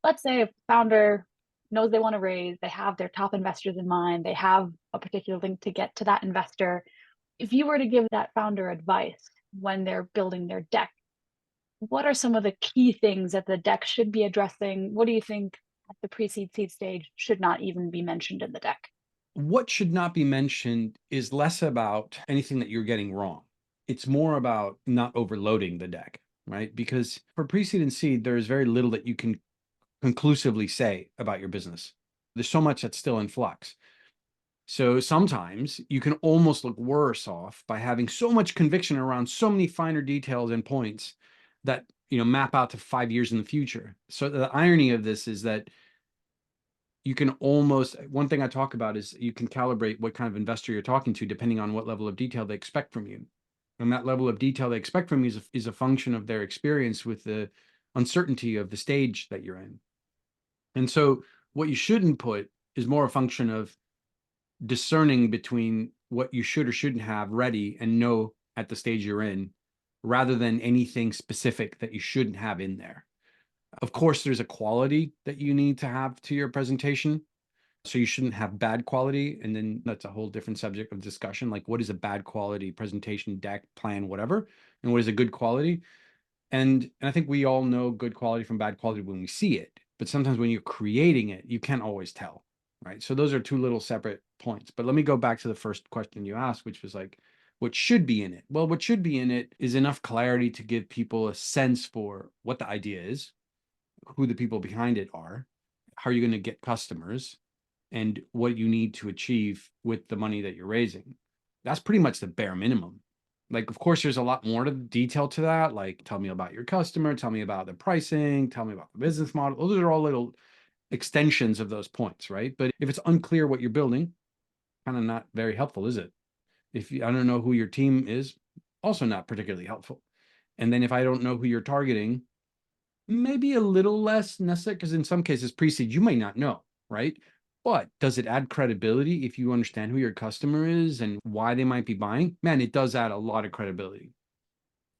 let's say a founder knows they want to raise, they have their top investors in mind, they have a particular link to get to that investor. If you were to give that founder advice when they're building their deck, what are some of the key things that the deck should be addressing? What do you think at the pre-seed seed stage should not even be mentioned in the deck? What should not be mentioned is less about anything that you're getting wrong. It's more about not overloading the deck, right? Because for pre-seed and seed, there is very little that you can conclusively say about your business. There's so much that's still in flux. So sometimes you can almost look worse off by having so much conviction around so many finer details and points that map out to 5 years in the future. So the irony of this is that you can almost, one thing I talk about is you can calibrate what kind of investor you're talking to depending on what level of detail they expect from you. And that level of detail they expect from you is a function of their experience with the uncertainty of the stage that you're in. And so what you shouldn't put is more a function of discerning between what you should or shouldn't have ready and know at the stage you're in, rather than anything specific that you shouldn't have in there. Of course, there's a quality that you need to have to your presentation. So you shouldn't have bad quality. And then that's a whole different subject of discussion. Like, what is a bad quality presentation, deck, plan, whatever? And what is a good quality? And I think we all know good quality from bad quality when we see it. But sometimes when you're creating it, you can't always tell. Right. So those are two little separate points. But let me go back to the first question you asked, which was like, what should be in it? Well, what should be in it is enough clarity to give people a sense for what the idea is, who the people behind it are, how are you going to get customers, and what you need to achieve with the money that you're raising. That's pretty much the bare minimum. Like, of course, there's a lot more to detail to that. Like, tell me about your customer, tell me about the pricing, tell me about the business model. Those are all little extensions of those points, right? But if it's unclear what you're building, kind of not very helpful, is it? If I don't know who your team is, also not particularly helpful. And then if I don't know who you're targeting, maybe a little less necessary, because in some cases, pre-seed, you may not know, right? But does it add credibility if you understand who your customer is and why they might be buying? Man, it does add a lot of credibility.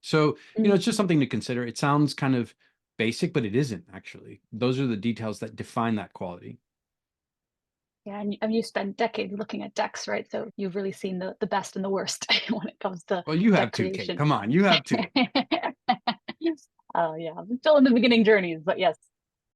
So, it's just Mhm. something to consider. It sounds kind of basic, but it isn't actually. Those are the details that define that quality. Yeah, and you spent decades looking at decks, right? So you've really seen the best and the worst when it comes to Well, you have deck to, Kate. creation. Come on, you have to. Yeah, I'm still in the beginning journeys, but yes.